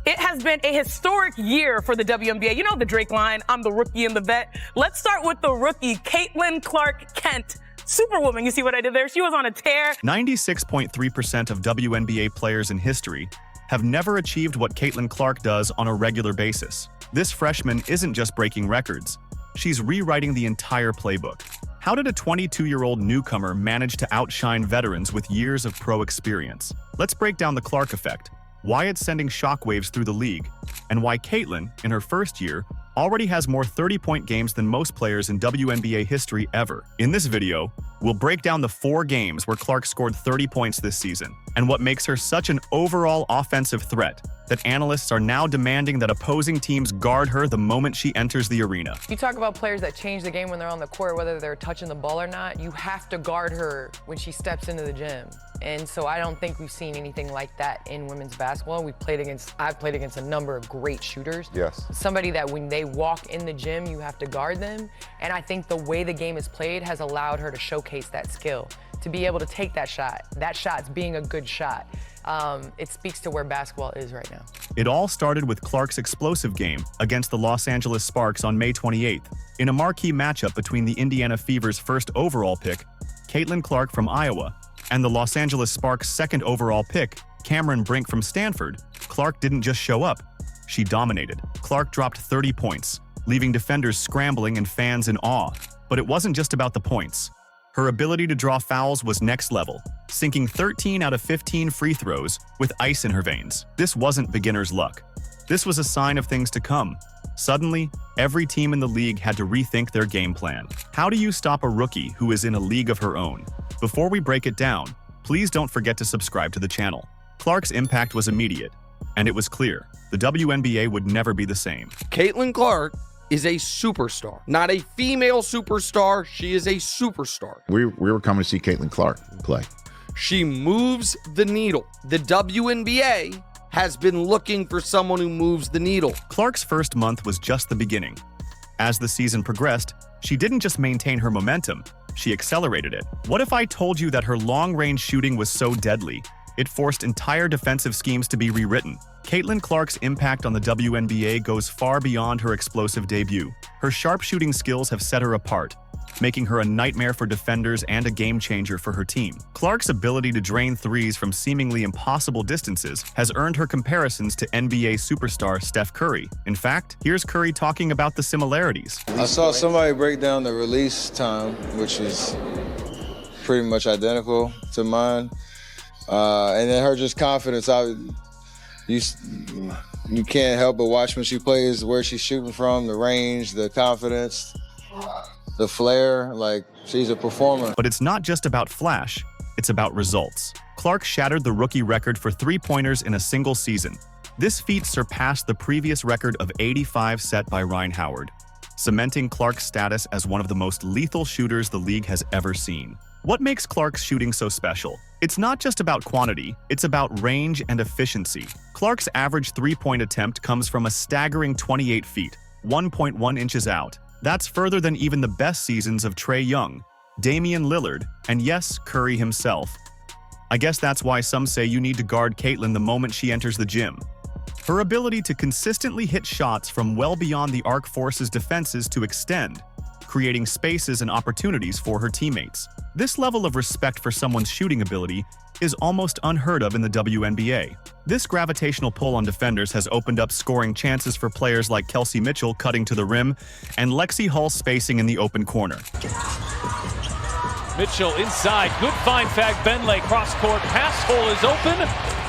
It has been a historic year for the WNBA. You know the Drake line, I'm the rookie and the vet. Let's start with the rookie, Caitlin Clark-Kent. Superwoman, you see what I did there? She was on a tear. 96.3% of WNBA players in history have never achieved what Caitlin Clark does on a regular basis. This freshman isn't just breaking records. She's rewriting the entire playbook. How did a 22-year-old newcomer manage to outshine veterans with years of pro experience? Let's break down the Clark effect, why it's sending shockwaves through the league, and why Caitlin, in her first year, already has more 30-point games than most players in WNBA history ever. In this video, we'll break down the 4 games where Clark scored 30 points this season, and what makes her such an overall offensive threat that analysts are now demanding that opposing teams guard her the moment she enters the arena. You talk about players that change the game when they're on the court, whether they're touching the ball or not, you have to guard her when she steps into the gym. And so I don't think we've seen anything like that in women's basketball. I've played against a number of great shooters. Yes. Somebody that when they walk in the gym, you have to guard them. And I think the way the game is played has allowed her to showcase that skill, to be able to take that shot. That shot's being a good shot. It speaks to where basketball is right now. It all started with Clark's explosive game against the Los Angeles Sparks on May 28th, in a marquee matchup between the Indiana Fever's first overall pick, Caitlin Clark from Iowa, and the Los Angeles Sparks' second overall pick, Cameron Brink from Stanford. Clark didn't just show up, she dominated. Clark dropped 30 points, leaving defenders scrambling and fans in awe. But it wasn't just about the points. Her ability to draw fouls was next level, sinking 13 out of 15 free throws with ice in her veins. This wasn't beginner's luck. This was a sign of things to come. Suddenly, every team in the league had to rethink their game plan. How do you stop a rookie who is in a league of her own? Before we break it down, please don't forget to subscribe to the channel. Clark's impact was immediate, and it was clear the WNBA would never be the same. Caitlin Clark is a superstar, not a female superstar. She is a superstar. We were coming to see Caitlin Clark play. She moves the needle. The WNBA has been looking for someone who moves the needle. Clark's first month was just the beginning. As the season progressed, she didn't just maintain her momentum, she accelerated it. What if I told you that her long-range shooting was so deadly, it forced entire defensive schemes to be rewritten? Caitlin Clark's impact on the WNBA goes far beyond her explosive debut. Her sharp shooting skills have set her apart, making her a nightmare for defenders and a game-changer for her team. Clark's ability to drain threes from seemingly impossible distances has earned her comparisons to NBA superstar Steph Curry. In fact, here's Curry talking about the similarities. I saw somebody break down the release time, which is pretty much identical to mine. And then her just confidence, you can't help but watch when she plays, where she's shooting from, the range, the confidence, the flair. Like, she's a performer. But it's not just about flash, it's about results. Clark shattered the rookie record for three-pointers in a single season. This feat surpassed the previous record of 85 set by Ryan Howard, cementing Clark's status as one of the most lethal shooters the league has ever seen. What makes Clark's shooting so special? It's not just about quantity, it's about range and efficiency. Clark's average three-point attempt comes from a staggering 28 feet, 1.1 inches out. That's further than even the best seasons of Trae Young, Damian Lillard, and yes, Curry himself. I guess that's why some say you need to guard Caitlin the moment she enters the gym. Her ability to consistently hit shots from well beyond the arc forces defenses to extend, creating spaces and opportunities for her teammates. This level of respect for someone's shooting ability is almost unheard of in the WNBA. This gravitational pull on defenders has opened up scoring chances for players like Kelsey Mitchell cutting to the rim and Lexi Hull spacing in the open corner. Mitchell inside, good find, Benley, cross-court, pass hole is open,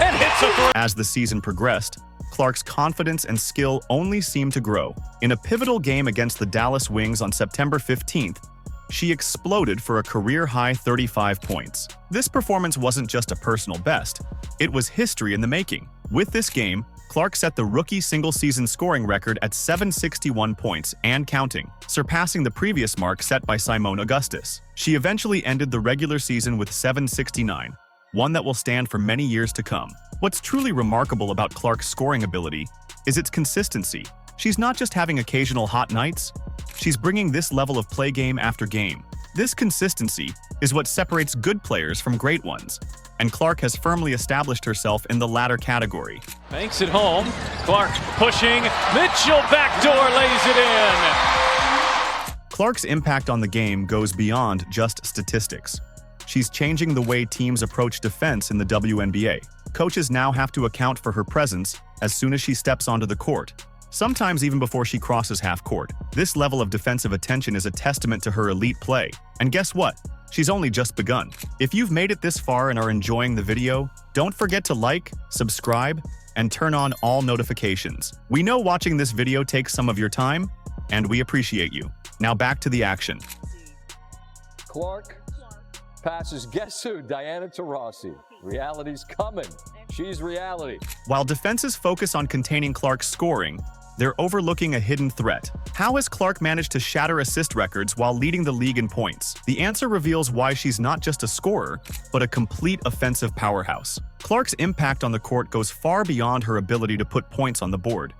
and hits a three. As the season progressed, Clark's confidence and skill only seemed to grow. In a pivotal game against the Dallas Wings on September 15th, she exploded for a career-high 35 points. This performance wasn't just a personal best, it was history in the making. With this game, Clark set the rookie single-season scoring record at 761 points and counting, surpassing the previous mark set by Simone Augustus. She eventually ended the regular season with 769, one that will stand for many years to come. What's truly remarkable about Clark's scoring ability is its consistency. She's not just having occasional hot nights, she's bringing this level of play game after game. This consistency is what separates good players from great ones, and Clark has firmly established herself in the latter category. Banks it home. Clark pushing. Mitchell backdoor lays it in. Clark's impact on the game goes beyond just statistics. She's changing the way teams approach defense in the WNBA. Coaches now have to account for her presence as soon as she steps onto the court, sometimes even before she crosses half court. This level of defensive attention is a testament to her elite play. And guess what? She's only just begun. If you've made it this far and are enjoying the video, don't forget to like, subscribe, and turn on all notifications. We know watching this video takes some of your time, and we appreciate you. Now back to the action. Clark passes, guess who? Diana Taurasi. Reality's coming. She's reality. While defenses focus on containing Clark's scoring, they're overlooking a hidden threat. How has Clark managed to shatter assist records while leading the league in points? The answer reveals why she's not just a scorer, but a complete offensive powerhouse. Clark's impact on the court goes far beyond her ability to put points on the board.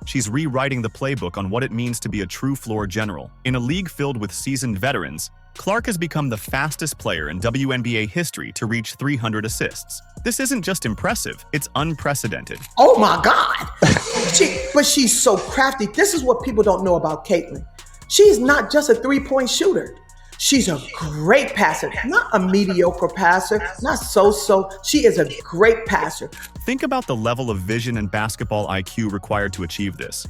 She's rewriting the playbook on what it means to be a true floor general. In a league filled with seasoned veterans, Clark has become the fastest player in WNBA history to reach 300 assists. This isn't just impressive, it's unprecedented. Oh my God! But she's so crafty. This is what people don't know about Caitlin. She's not just a three-point shooter. She's a great passer, not a mediocre passer, not so-so. She is a great passer. Think about the level of vision and basketball IQ required to achieve this.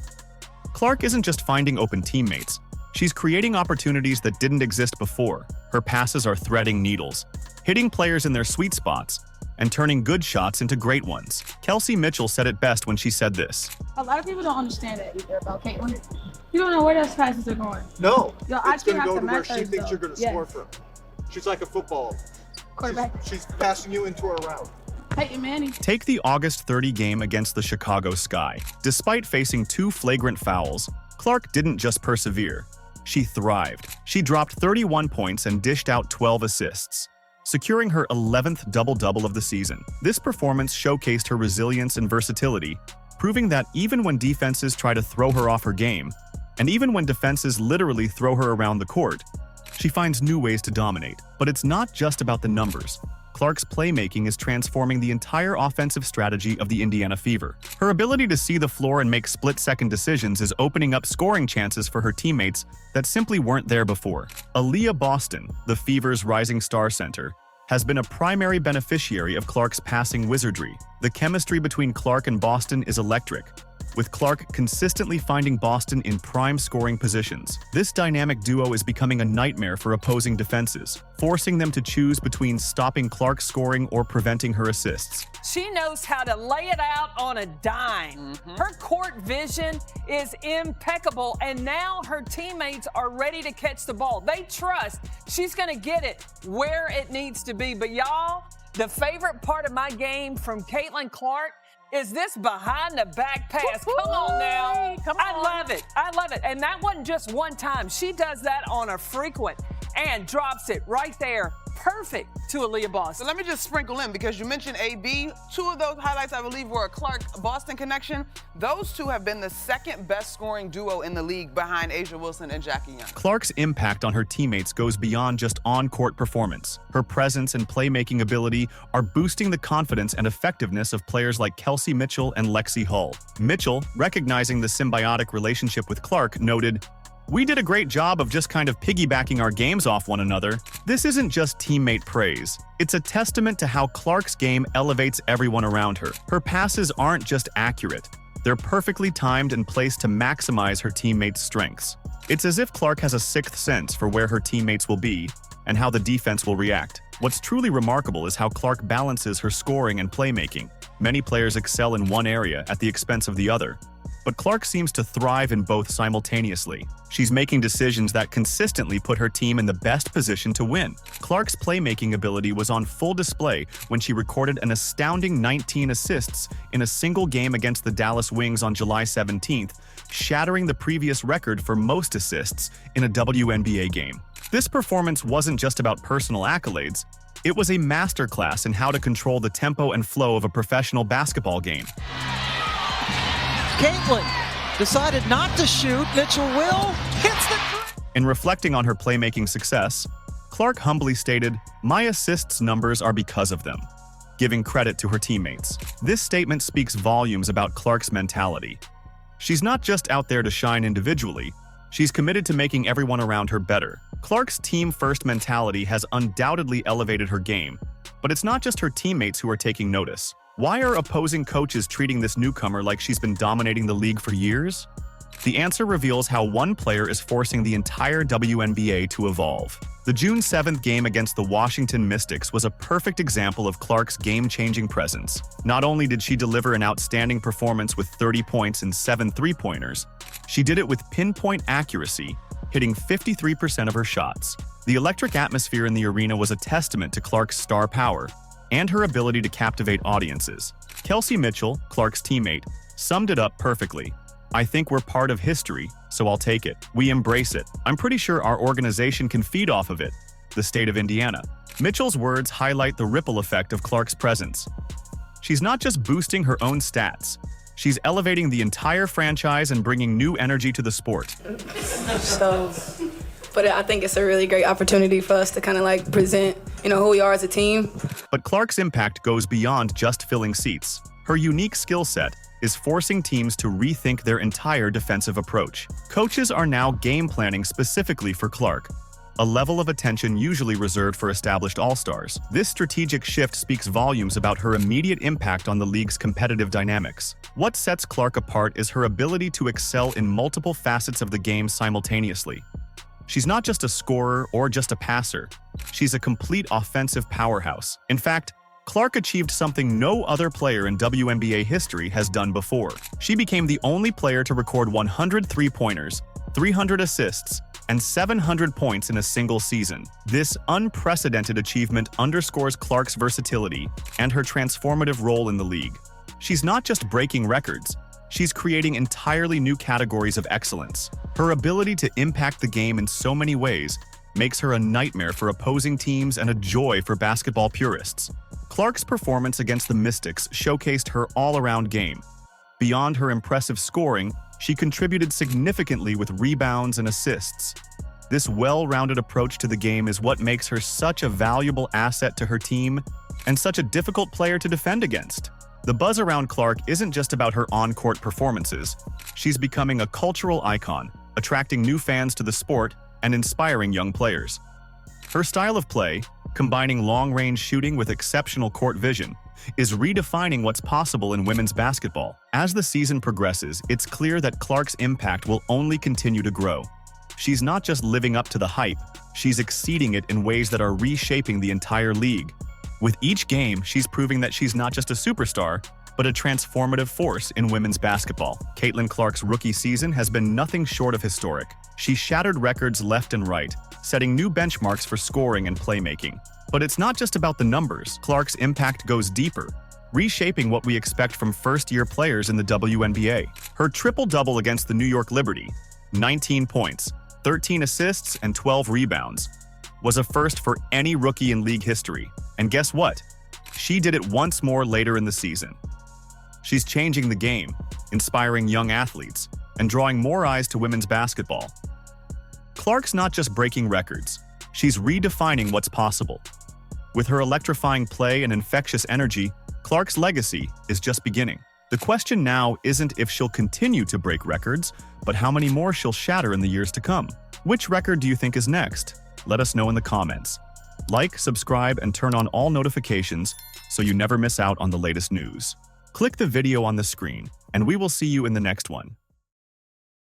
Clark isn't just finding open teammates. She's creating opportunities that didn't exist before. Her passes are threading needles, hitting players in their sweet spots, and turning good shots into great ones. Kelsey Mitchell said it best when she said this. A lot of people don't understand that either about Caitlin. You don't know where those passes are going. No, Yo, it's going to go to where she thinks you're going to score from. She's like a football. Quarterback. She's passing you into her route. Peyton Manning. Take the August 30 game against the Chicago Sky. Despite facing 2 flagrant fouls, Clark didn't just persevere. She thrived. She dropped 31 points and dished out 12 assists, securing her 11th double-double of the season. This performance showcased her resilience and versatility, proving that even when defenses try to throw her off her game, and even when defenses literally throw her around the court, she finds new ways to dominate. But it's not just about the numbers. Clark's playmaking is transforming the entire offensive strategy of the Indiana Fever. Her ability to see the floor and make split-second decisions is opening up scoring chances for her teammates that simply weren't there before. Aaliyah Boston, the Fever's rising star center, has been a primary beneficiary of Clark's passing wizardry. The chemistry between Clark and Boston is electric, with Clark consistently finding Boston in prime scoring positions. This dynamic duo is becoming a nightmare for opposing defenses, forcing them to choose between stopping Clark's scoring or preventing her assists. She knows how to lay it out on a dime. Her court vision is impeccable, and now her teammates are ready to catch the ball. They trust she's going to get it where it needs to be. But y'all, the favorite part of my game from Caitlin Clark is this behind the back pass. Come on now. I love it. I love it. And that wasn't just one time. She does that on a frequent and drops it right there. Perfect to Aaliyah Boston. So let me just sprinkle in, because you mentioned AB. 2 of those highlights, I believe, were a Clark-Boston connection. Those 2 have been the second best scoring duo in the league behind Asia Wilson and Jackie Young. Clark's impact on her teammates goes beyond just on-court performance. Her presence and playmaking ability are boosting the confidence and effectiveness of players like Kelsey Mitchell and Lexi Hull. Mitchell, recognizing the symbiotic relationship with Clark, noted, "We did a great job of just kind of piggybacking our games off one another." This isn't just teammate praise. It's a testament to how Clark's game elevates everyone around her. Her passes aren't just accurate. They're perfectly timed and placed to maximize her teammates' strengths. It's as if Clark has a sixth sense for where her teammates will be and how the defense will react. What's truly remarkable is how Clark balances her scoring and playmaking. Many players excel in one area at the expense of the other, but Clark seems to thrive in both simultaneously. She's making decisions that consistently put her team in the best position to win. Clark's playmaking ability was on full display when she recorded an astounding 19 assists in a single game against the Dallas Wings on July 17th, shattering the previous record for most assists in a WNBA game. This performance wasn't just about personal accolades. It was a masterclass in how to control the tempo and flow of a professional basketball game. Caitlin decided not to shoot. Mitchell will. Hits the... In reflecting on her playmaking success, Clark humbly stated, "My assists numbers are because of them." giving credit to her teammates. This statement speaks volumes about Clark's mentality. She's not just out there to shine individually, she's committed to making everyone around her better. Clark's team-first mentality has undoubtedly elevated her game, but it's not just her teammates who are taking notice. Why are opposing coaches treating this newcomer like she's been dominating the league for years? The answer reveals how one player is forcing the entire WNBA to evolve. The June 7th game against the Washington Mystics was a perfect example of Clark's game-changing presence. Not only did she deliver an outstanding performance with 30 points and 7 three-pointers, she did it with pinpoint accuracy, hitting 53% of her shots. The electric atmosphere in the arena was a testament to Clark's star power and her ability to captivate audiences. Kelsey Mitchell, Clark's teammate, summed it up perfectly. "I think we're part of history, so I'll take it. We embrace it. I'm pretty sure our organization can feed off of it." The state of Indiana. Mitchell's words highlight the ripple effect of Clark's presence. She's not just boosting her own stats, she's elevating the entire franchise and bringing new energy to the sport. But I think it's a really great opportunity for us to kind of like present, who we are as a team. But Clark's impact goes beyond just filling seats. Her unique skill set is forcing teams to rethink their entire defensive approach. Coaches are now game planning specifically for Clark, a level of attention usually reserved for established all-stars. This strategic shift speaks volumes about her immediate impact on the league's competitive dynamics. What sets Clark apart is her ability to excel in multiple facets of the game simultaneously. She's not just a scorer or just a passer. She's a complete offensive powerhouse. In fact, Clark achieved something no other player in WNBA history has done before. She became the only player to record 100 three-pointers, 300 assists, and 700 points in a single season. This unprecedented achievement underscores Clark's versatility and her transformative role in the league. She's not just breaking records, she's creating entirely new categories of excellence. Her ability to impact the game in so many ways makes her a nightmare for opposing teams and a joy for basketball purists. Clark's performance against the Mystics showcased her all-around game. Beyond her impressive scoring, she contributed significantly with rebounds and assists. This well-rounded approach to the game is what makes her such a valuable asset to her team and such a difficult player to defend against. The buzz around Clark isn't just about her on-court performances. She's becoming a cultural icon, attracting new fans to the sport and inspiring young players. Her style of play, combining long-range shooting with exceptional court vision, is redefining what's possible in women's basketball. As the season progresses, it's clear that Clark's impact will only continue to grow. She's not just living up to the hype, she's exceeding it in ways that are reshaping the entire league. With each game, she's proving that she's not just a superstar, but a transformative force in women's basketball. Caitlin Clark's rookie season has been nothing short of historic. She shattered records left and right, setting new benchmarks for scoring and playmaking. But it's not just about the numbers. Clark's impact goes deeper, reshaping what we expect from first-year players in the WNBA. Her triple-double against the New York Liberty, 19 points, 13 assists, and 12 rebounds, was a first for any rookie in league history. And guess what? She did it once more later in the season. She's changing the game, inspiring young athletes, and drawing more eyes to women's basketball. Clark's not just breaking records, she's redefining what's possible. With her electrifying play and infectious energy, Clark's legacy is just beginning. The question now isn't if she'll continue to break records, but how many more she'll shatter in the years to come. Which record do you think is next? Let us know in the comments. Like, subscribe, and turn on all notifications so you never miss out on the latest news. Click the video on the screen, and we will see you in the next one.